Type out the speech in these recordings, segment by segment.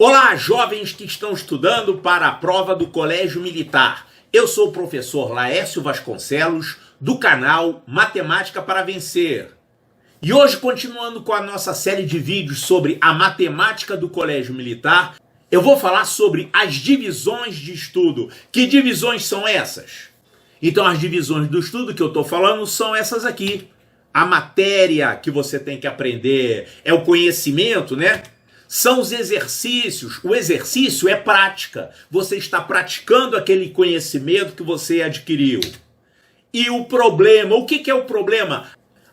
Olá, jovens que estão estudando para a prova do Colégio Militar. Eu sou o professor Laércio Vasconcelos, do canal Matemática para Vencer. E hoje, continuando com a nossa série de vídeos sobre a matemática do Colégio Militar, eu vou falar sobre as divisões de estudo. Que divisões são essas? Então, as divisões do estudo que eu estou falando são essas aqui. A matéria que você tem que aprender é o conhecimento, né? São os exercícios. O exercício é prática. Você está praticando aquele conhecimento que você adquiriu. E o problema, o que é o problema?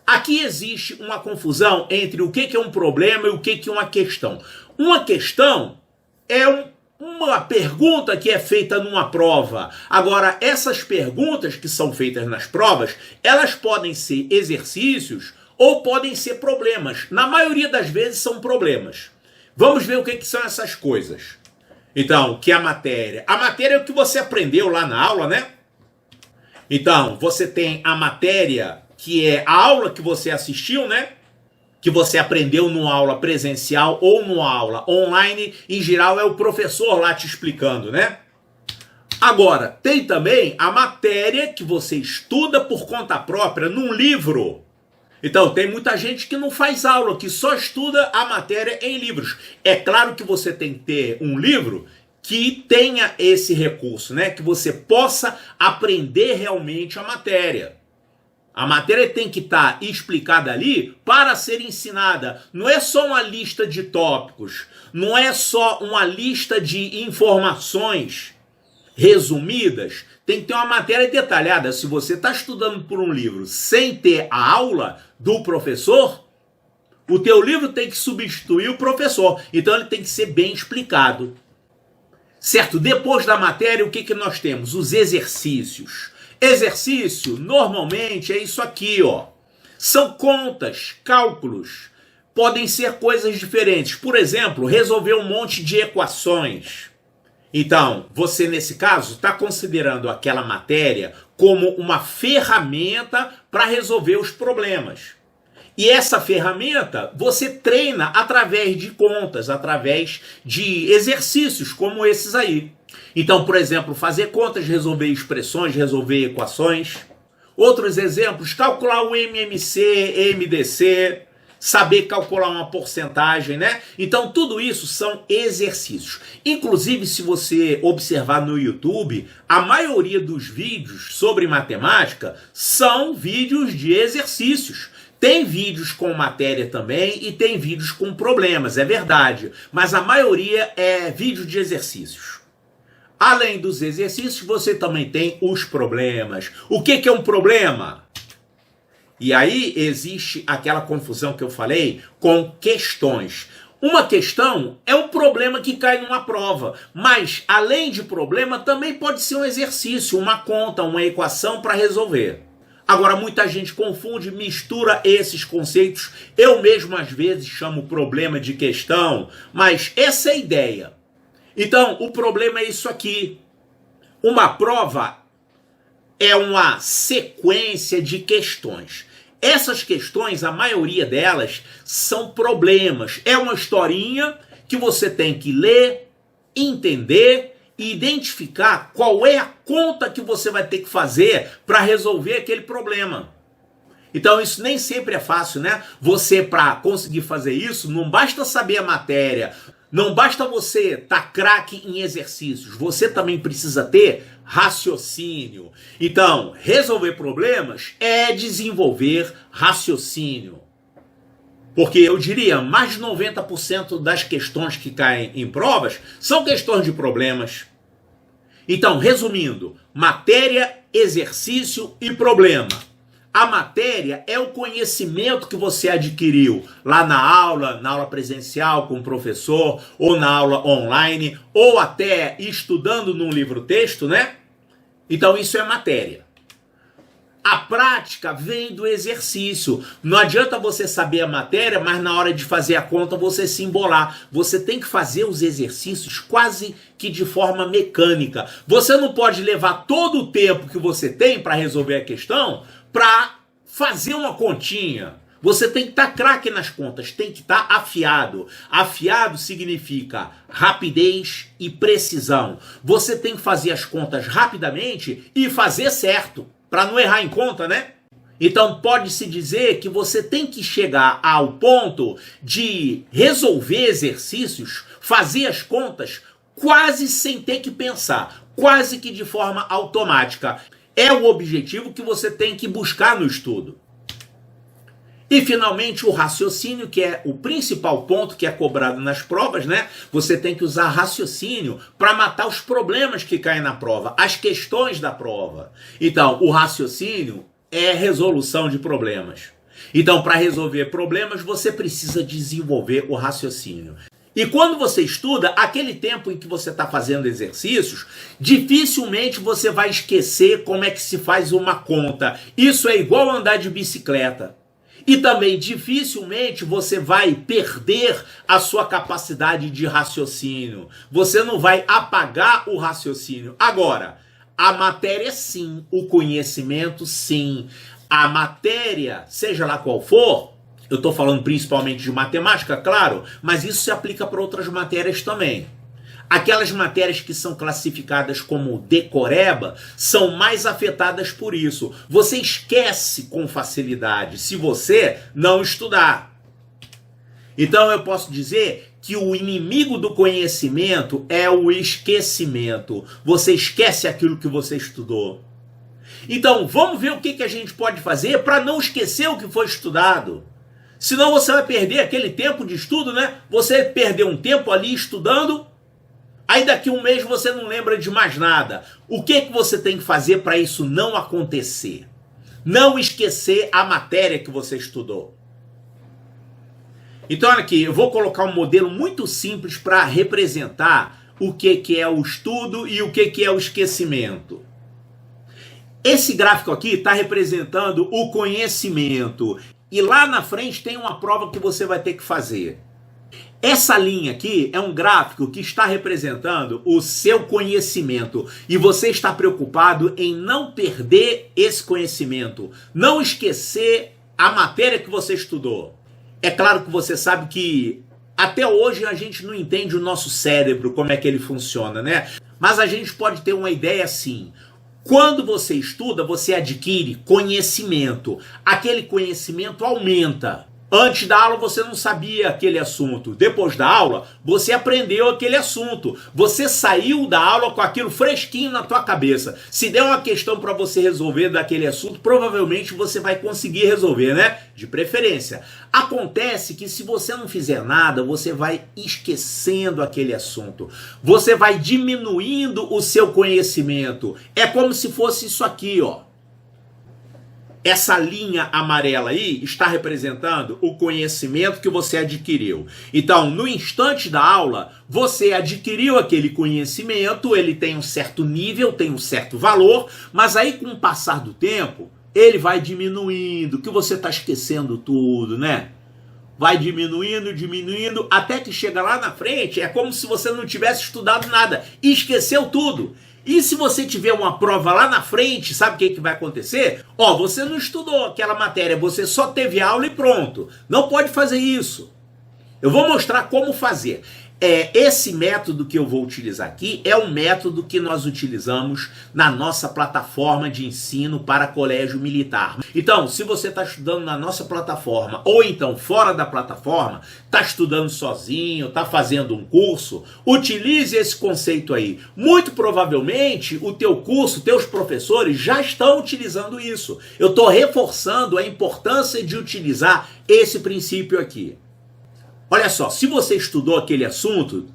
Aqui existe uma confusão entre o que é um problema e o que é uma questão. Uma questão é uma pergunta que é feita numa prova. Agora, essas perguntas que são feitas nas provas, elas podem ser exercícios ou podem ser problemas. Na maioria das vezes são problemas. Vamos ver o que são essas coisas. Então, que é a matéria? A matéria é o que você aprendeu lá na aula, né? Então, você tem a matéria, que é a aula que você assistiu, né? Que você aprendeu numa aula presencial ou numa aula online. Em geral, é o professor lá te explicando, né? Agora, tem também a matéria que você estuda por conta própria num livro. Então, tem muita gente que não faz aula, que só estuda a matéria em livros. É claro que você tem que ter um livro que tenha esse recurso, né? Que você possa aprender realmente a matéria. A matéria tem que estar explicada ali para ser ensinada. Não é só uma lista de tópicos, não é só uma lista de informações resumidas. Tem que ter uma matéria detalhada. Se você está estudando por um livro sem ter a aula do professor, o teu livro tem que substituir o professor. Então ele tem que ser bem explicado. Certo? Depois da matéria, o que nós temos? Os exercícios. Exercício, normalmente, é isso aqui, ó. São contas, cálculos. Podem ser coisas diferentes. Por exemplo, resolver um monte de equações. Então, você, nesse caso, está considerando aquela matéria como uma ferramenta para resolver os problemas. E essa ferramenta você treina através de contas, através de exercícios como esses aí. Então, por exemplo, fazer contas, resolver expressões, resolver equações. Outros exemplos, calcular o MMC, MDC, saber calcular uma porcentagem, né? Então, tudo isso são exercícios. Inclusive, se você observar no YouTube, a maioria dos vídeos sobre matemática são vídeos de exercícios. Tem vídeos com matéria também e tem vídeos com problemas, é verdade. Mas a maioria é vídeo de exercícios. Além dos exercícios, você também tem os problemas. O que é um problema? E aí existe aquela confusão que eu falei com questões. Uma questão é um problema que cai numa prova, mas além de problema também pode ser um exercício, uma conta, uma equação para resolver. Agora muita gente confunde, mistura esses conceitos. Eu mesmo às vezes chamo problema de questão, mas essa é a ideia. Então o problema é isso aqui. Uma prova é uma sequência de questões. Essas questões, a maioria delas, são problemas. É uma historinha que você tem que ler, entender e identificar qual é a conta que você vai ter que fazer para resolver aquele problema. Então isso nem sempre é fácil, né? Você, para conseguir fazer isso, não basta saber a matéria, não basta você estar craque em exercícios, você também precisa ter raciocínio. Então, resolver problemas é desenvolver raciocínio. Porque eu diria, mais de 90% das questões que caem em provas são questões de problemas. Então, resumindo, matéria, exercício e problema. A matéria é o conhecimento que você adquiriu lá na aula presencial com o professor, ou na aula online, ou até estudando num livro-texto, né? Então isso é matéria. A prática vem do exercício. Não adianta você saber a matéria, mas na hora de fazer a conta você se embolar. Você tem que fazer os exercícios quase que de forma mecânica. Você não pode levar todo o tempo que você tem para resolver a questão para fazer uma continha. Você tem que estar craque nas contas, tem que estar afiado. Afiado significa rapidez e precisão. Você tem que fazer as contas rapidamente e fazer certo, para não errar em conta, né? Então pode-se dizer que você tem que chegar ao ponto de resolver exercícios, fazer as contas quase sem ter que pensar, quase que de forma automática. É o objetivo que você tem que buscar no estudo. E finalmente o raciocínio, que é o principal ponto que é cobrado nas provas, né? Você tem que usar raciocínio para matar os problemas que caem na prova, as questões da prova. Então, o raciocínio é resolução de problemas. Então, para resolver problemas, você precisa desenvolver o raciocínio. E quando você estuda, aquele tempo em que você está fazendo exercícios, dificilmente você vai esquecer como é que se faz uma conta. Isso é igual andar de bicicleta. E também dificilmente você vai perder a sua capacidade de raciocínio. Você não vai apagar o raciocínio. Agora, a matéria sim, o conhecimento sim. A matéria, seja lá qual for, eu estou falando principalmente de matemática, claro, mas isso se aplica para outras matérias também. Aquelas matérias que são classificadas como decoreba são mais afetadas por isso. Você esquece com facilidade se você não estudar. Então eu posso dizer que o inimigo do conhecimento é o esquecimento. Você esquece aquilo que você estudou. Então vamos ver o que a gente pode fazer para não esquecer o que foi estudado. Senão você vai perder aquele tempo de estudo, né? Você perdeu um tempo ali estudando. Aí daqui um mês você não lembra de mais nada. O que você tem que fazer para isso não acontecer? Não esquecer a matéria que você estudou. Então olha aqui, eu vou colocar um modelo muito simples para representar o que é o estudo e o que é o esquecimento. Esse gráfico aqui está representando o conhecimento. E lá na frente tem uma prova que você vai ter que fazer. Essa linha aqui é um gráfico que está representando o seu conhecimento e você está preocupado em não perder esse conhecimento, não esquecer a matéria que você estudou. É claro que você sabe que até hoje a gente não entende o nosso cérebro, como é que ele funciona, né? Mas a gente pode ter uma ideia assim. Quando você estuda, você adquire conhecimento. Aquele conhecimento aumenta. Antes da aula você não sabia aquele assunto. Depois da aula, você aprendeu aquele assunto. Você saiu da aula com aquilo fresquinho na tua cabeça. Se der uma questão para você resolver daquele assunto, provavelmente você vai conseguir resolver, né? De preferência. Acontece que se você não fizer nada, você vai esquecendo aquele assunto. Você vai diminuindo o seu conhecimento. É como se fosse isso aqui, ó. Essa linha amarela aí está representando o conhecimento que você adquiriu. Então, no instante da aula, você adquiriu aquele conhecimento, ele tem um certo nível, tem um certo valor, mas aí com o passar do tempo, ele vai diminuindo, que você está esquecendo tudo, né? Vai diminuindo, diminuindo, até que chega lá na frente, é como se você não tivesse estudado nada, e esqueceu tudo. E se você tiver uma prova lá na frente, sabe o que vai acontecer? Ó, você não estudou aquela matéria, você só teve aula e pronto. Não pode fazer isso. Eu vou mostrar como fazer. Esse método que eu vou utilizar aqui é um método que nós utilizamos na nossa plataforma de ensino para colégio militar. Então, se você está estudando na nossa plataforma ou então fora da plataforma, está estudando sozinho, está fazendo um curso, utilize esse conceito aí. Muito provavelmente o teu curso, teus professores já estão utilizando isso. Eu estou reforçando a importância de utilizar esse princípio aqui. Olha só, se você estudou aquele assunto,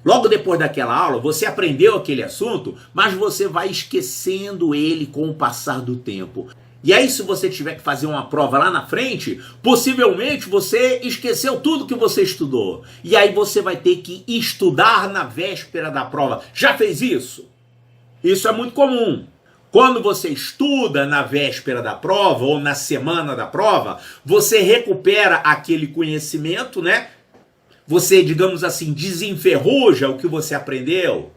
logo depois daquela aula, você aprendeu aquele assunto, mas você vai esquecendo ele com o passar do tempo. E aí, se você tiver que fazer uma prova lá na frente, possivelmente você esqueceu tudo que você estudou. E aí você vai ter que estudar na véspera da prova. Já fez isso? Isso é muito comum. Quando você estuda na véspera da prova ou na semana da prova, você recupera aquele conhecimento, né? Você, digamos assim, desenferruja o que você aprendeu.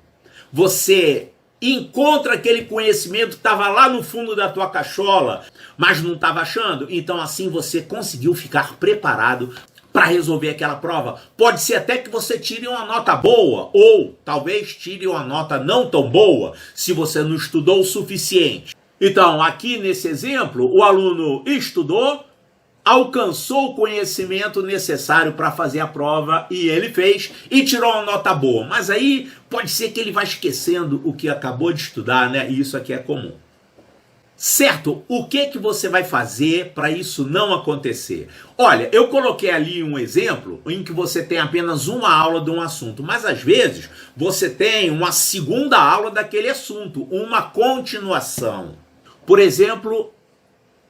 Você encontra aquele conhecimento que estava lá no fundo da tua cachola, mas não estava achando. Então assim você conseguiu ficar preparado para resolver aquela prova. Pode ser até que você tire uma nota boa, ou talvez tire uma nota não tão boa, se você não estudou o suficiente. Então, aqui nesse exemplo, o aluno estudou, alcançou o conhecimento necessário para fazer a prova e ele fez e tirou uma nota boa. Mas aí pode ser que ele vá esquecendo o que acabou de estudar, né? E isso aqui é comum. Certo, o que você vai fazer para isso não acontecer? Olha, eu coloquei ali um exemplo em que você tem apenas uma aula de um assunto, mas às vezes você tem uma segunda aula daquele assunto, uma continuação. Por exemplo,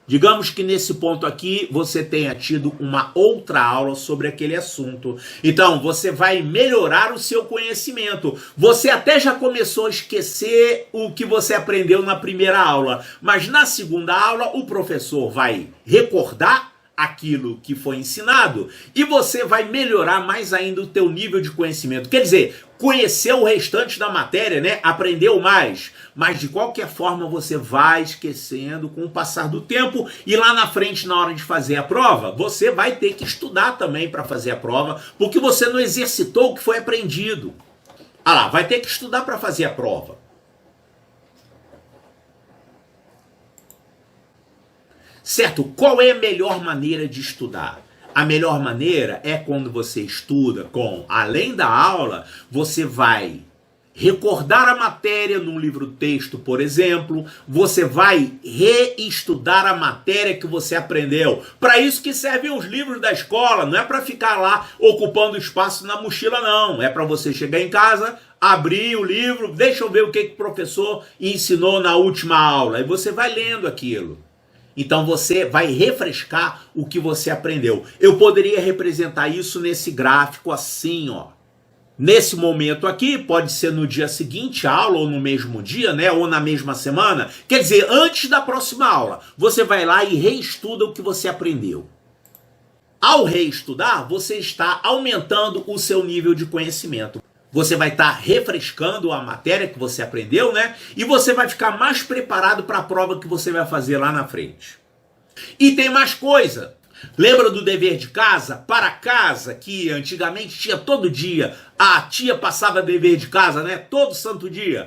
digamos que nesse ponto aqui você tenha tido uma outra aula sobre aquele assunto. Então você vai melhorar o seu conhecimento. Você até já começou a esquecer o que você aprendeu na primeira aula, mas na segunda aula o professor vai recordar aquilo que foi ensinado e você vai melhorar mais ainda o teu nível de conhecimento. Quer dizer, conheceu o restante da matéria, né? Aprendeu mais, mas de qualquer forma você vai esquecendo com o passar do tempo e lá na frente, na hora de fazer a prova, você vai ter que estudar também para fazer a prova, porque você não exercitou o que foi aprendido. Ah lá, vai ter que estudar para fazer a prova. Certo? Qual é a melhor maneira de estudar? A melhor maneira é quando você estuda com, além da aula, você vai recordar a matéria num livro-texto, por exemplo, você vai reestudar a matéria que você aprendeu. Para isso que servem os livros da escola, não é para ficar lá ocupando espaço na mochila, não. É para você chegar em casa, abrir o livro, deixa eu ver o que o professor ensinou na última aula, e você vai lendo aquilo. Então você vai refrescar o que você aprendeu. Eu poderia representar isso nesse gráfico assim, ó. Nesse momento aqui, pode ser no dia seguinte à aula, ou no mesmo dia, né? Ou na mesma semana. Quer dizer, antes da próxima aula, você vai lá e reestuda o que você aprendeu. Ao reestudar, você está aumentando o seu nível de conhecimento. Você vai estar refrescando a matéria que você aprendeu, né? E você vai ficar mais preparado para a prova que você vai fazer lá na frente. E tem mais coisa. Lembra do dever de casa? Para casa, que antigamente tinha todo dia. A tia passava dever de casa, né? Todo santo dia.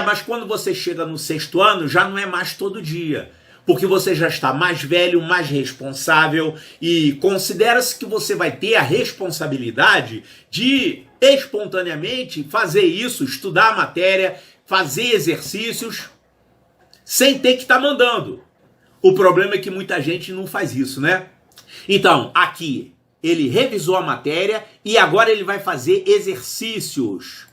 Mas quando você chega no 6º ano, já não é mais todo dia. Porque você já está mais velho, mais responsável e considera-se que você vai ter a responsabilidade de espontaneamente fazer isso, estudar a matéria, fazer exercícios, sem ter que estar mandando. O problema é que muita gente não faz isso, né? Então, aqui, ele revisou a matéria e agora ele vai fazer exercícios.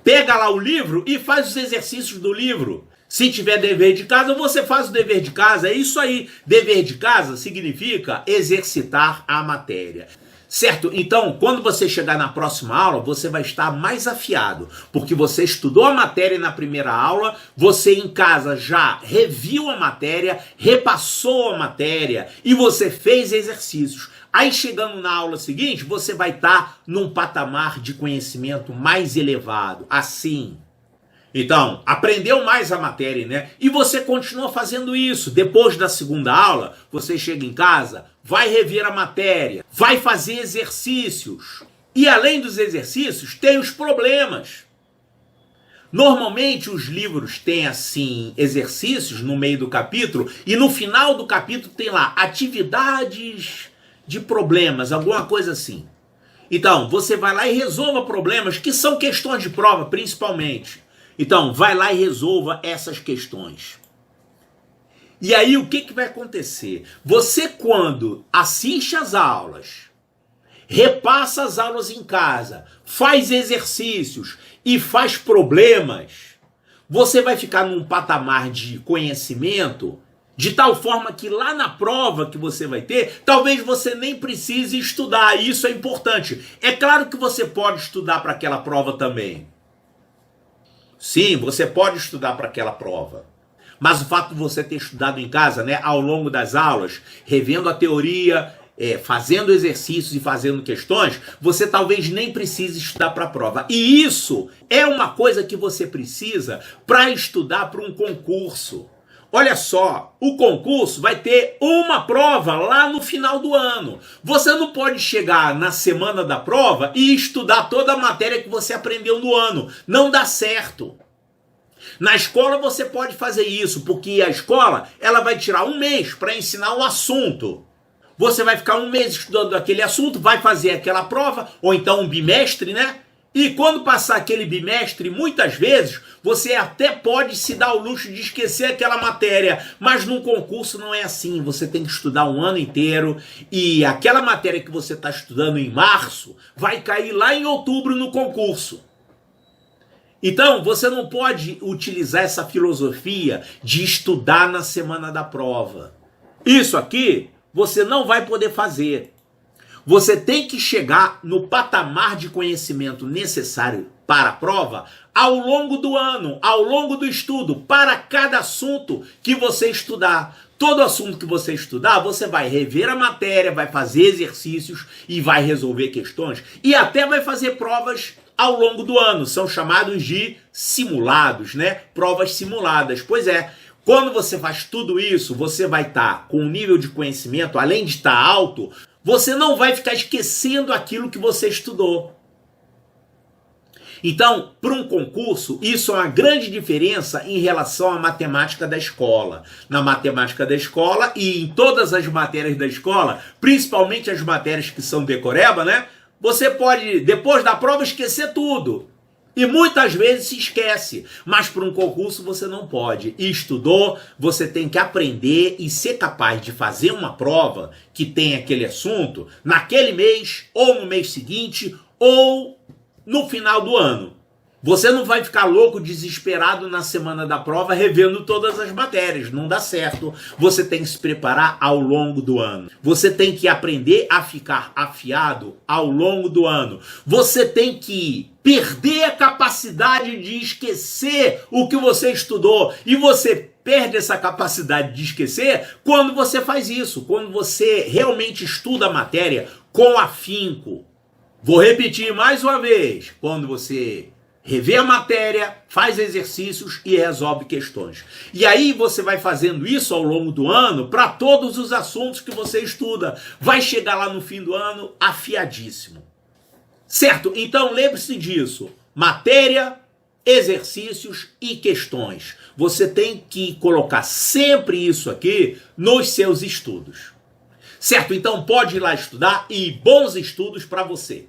Pega lá o livro e faz os exercícios do livro. Se tiver dever de casa, você faz o dever de casa. É isso aí. Dever de casa significa exercitar a matéria. Certo? Então, quando você chegar na próxima aula, você vai estar mais afiado, porque você estudou a matéria na primeira aula, você em casa já reviu a matéria, repassou a matéria e você fez exercícios. Aí chegando na aula seguinte, você vai estar num patamar de conhecimento mais elevado, assim. Então, aprendeu mais a matéria, né? E você continua fazendo isso. Depois da segunda aula, você chega em casa, vai rever a matéria, vai fazer exercícios. E além dos exercícios, tem os problemas. Normalmente os livros têm assim exercícios no meio do capítulo e no final do capítulo tem lá atividades de problemas, alguma coisa assim. Então, você vai lá e resolva problemas que são questões de prova, principalmente. Então, vai lá e resolva essas questões. E aí, o que vai acontecer? Você, quando assiste às aulas, repassa as aulas em casa, faz exercícios e faz problemas, você vai ficar num patamar de conhecimento de tal forma que lá na prova que você vai ter, talvez você nem precise estudar. E isso é importante. É claro que você pode estudar para aquela prova também. Sim, você pode estudar para aquela prova. Mas o fato de você ter estudado em casa, né, ao longo das aulas, revendo a teoria fazendo exercícios e fazendo questões, você talvez nem precise estudar para a prova. E isso é uma coisa que você precisa para estudar para um concurso. Olha só, o concurso vai ter uma prova lá no final do ano. Você não pode chegar na semana da prova e estudar toda a matéria que você aprendeu no ano. Não dá certo. Na escola você pode fazer isso, porque a escola ela vai tirar um mês para ensinar um assunto. Você vai ficar um mês estudando aquele assunto, vai fazer aquela prova, ou então um bimestre, né? E quando passar aquele bimestre, muitas vezes, você até pode se dar o luxo de esquecer aquela matéria. Mas num concurso não é assim. Você tem que estudar um ano inteiro. E aquela matéria que você está estudando em março vai cair lá em outubro no concurso. Então, você não pode utilizar essa filosofia de estudar na semana da prova. Isso aqui você não vai poder fazer. Você tem que chegar no patamar de conhecimento necessário para a prova ao longo do ano, ao longo do estudo, para cada assunto que você estudar. Todo assunto que você estudar, você vai rever a matéria, vai fazer exercícios e vai resolver questões e até vai fazer provas ao longo do ano. São chamados de simulados, né? Provas simuladas. Pois é. Quando você faz tudo isso, você vai estar com um nível de conhecimento, além de estar alto, você não vai ficar esquecendo aquilo que você estudou. Então, para um concurso, isso é uma grande diferença em relação à matemática da escola. Na matemática da escola e em todas as matérias da escola, principalmente as matérias que são decoreba, né? Você pode, depois da prova, esquecer tudo. E muitas vezes se esquece, mas para um concurso você não pode. E estudou, você tem que aprender e ser capaz de fazer uma prova que tem aquele assunto naquele mês, ou no mês seguinte, ou no final do ano. Você não vai ficar louco, desesperado na semana da prova, revendo todas as matérias. Não dá certo. Você tem que se preparar ao longo do ano. Você tem que aprender a ficar afiado ao longo do ano. Você tem que perder a capacidade de esquecer o que você estudou. E você perde essa capacidade de esquecer quando você faz isso. Quando você realmente estuda a matéria com afinco. Vou repetir mais uma vez. Quando você revê a matéria, faz exercícios e resolve questões. E aí você vai fazendo isso ao longo do ano para todos os assuntos que você estuda. Vai chegar lá no fim do ano afiadíssimo. Certo? Então lembre-se disso. Matéria, exercícios e questões. Você tem que colocar sempre isso aqui nos seus estudos. Certo? Então pode ir lá estudar e bons estudos para você.